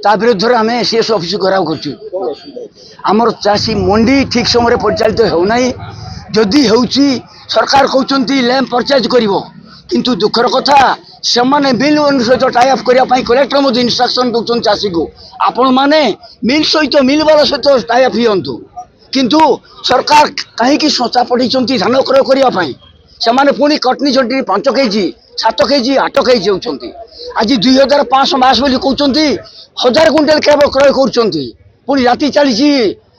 ତା ବିରୁଦ୍ଧରେ ଆମେ ସିଏସ୍ ଅଫିସ ଘେରାଉ କରୁଛୁ। ଆମର ଚାଷୀ ମଣ୍ଡି ଠିକ୍ ସମୟରେ ପରିଚାଳିତ ହେଉନାହିଁ। ଯଦି ହେଉଛି ସରକାର କହୁଛନ୍ତି ଲ୍ୟାମ୍ପ ପରଚେଜ୍ କରିବ, କିନ୍ତୁ ଦୁଃଖର କଥା ସେମାନେ ମିଲ୍ ସହିତ ଟାଇଅପ୍ କରିବା ପାଇଁ କଲେକ୍ଟର ମଧ୍ୟ ଇନଷ୍ଟ୍ରକ୍ସନ୍ ଦେଉଛନ୍ତି ଚାଷୀକୁ, ଆପଣମାନେ ମିଲ୍ ସହିତ ମିଲ୍ ବାଲା ସହିତ ଟାଇଅପ୍ ହୁଅନ୍ତୁ। କିନ୍ତୁ ସରକାର କାହିଁକି ସଂସ୍ଥା ପଠାଇଛନ୍ତି ଧାନ କ୍ରୟ କରିବା ପାଇଁ? ସେମାନେ ପୁଣି କଟନୀ ଝଣ୍ଟି 5 କେଜି 7 କେଜି 8 କେଜି ହେଉଛନ୍ତି। ଆଜି 2500 ମାସ ବୋଲି କହୁଛନ୍ତି, 1000 କୁଇଣ୍ଟାଲ କେବଳ କ୍ରୟ କରୁଛନ୍ତି। ପୁଣି ରାତି ଚାଲିଛି,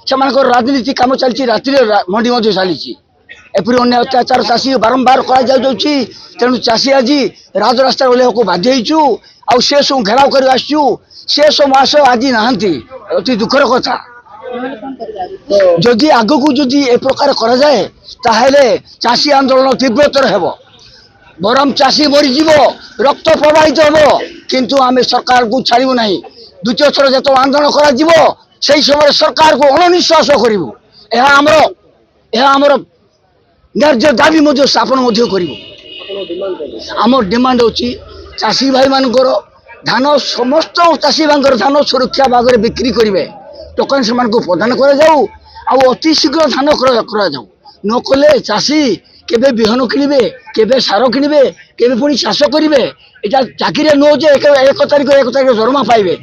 ସେମାନଙ୍କର ରାଜନୀତି କାମ ଚାଲିଛି, ରାତିରେ ମଣ୍ଡି ମଧ୍ୟ ଚାଲିଛି। ଏପରି ଅନ୍ୟ ଅତ୍ୟାଚାର ଚାଷୀ ବାରମ୍ବାର କରାଯାଉଛି। ତେଣୁ ଚାଷୀ ଆଜି ରାଜରାସ୍ତାରେ ଓହ୍ଲାଇବାକୁ ବାଧ୍ୟ ହେଇଛୁ। ଆଉ ସେ ସବୁ ଘେରାଉ କରି ଆସିଛୁ, ସେ ସବୁ ମାସ ଆଜି ନାହାନ୍ତି। ଅତି ଦୁଃଖର କଥା। ଯଦି ଆଗକୁ ଯଦି ଏ ପ୍ରକାର କରାଯାଏ ତାହେଲେ ଚାଷୀ ଆନ୍ଦୋଳନ ତୀବ୍ରତର ହେବ। ବରଂ ଚାଷୀ ମରିଯିବ, ରକ୍ତ ପ୍ରବାହିତ ହେବ, କିନ୍ତୁ ଆମେ ସରକାରକୁ ଛାଡ଼ିବୁ ନାହିଁ। ଦ୍ୱିତୀୟ ଥର ଯେତେବେଳେ ଆନ୍ଦୋଳନ କରାଯିବ ସେହି ସମୟରେ ସରକାରକୁ ଅଣନିଶ୍ୱାସ କରିବୁ। ଏହା ଆମର ନ୍ୟାଯ୍ୟ ଦାବି ମଧ୍ୟ ସ୍ଥାପନ ମଧ୍ୟ କରିବୁ। ଆମର ଡିମାଣ୍ଡ ହେଉଛି ଚାଷୀ ଭାଇମାନଙ୍କର ଧାନ, ସମସ୍ତ ଚାଷୀ ଭାଇଙ୍କର ଧାନ ସୁରକ୍ଷା ଭାବରେ ବିକ୍ରି କରିବେ, ଟୋକନ ସେମାନଙ୍କୁ ପ୍ରଦାନ କରାଯାଉ। ଆଉ ଅତି ଶୀଘ୍ର ଧାନ କ୍ରୟ କରାଯାଉ। ନକଲେ ଚାଷୀ କେବେ ବିହନ କିଣିବେ, କେବେ ସାର କିଣିବେ, କେବେ ପୁଣି ଚାଷ କରିବେ? এটা ଚାକିରିଆ ନୁହଁ ଯେ 1 ତାରିଖ ଦରମା ପାଇବେ।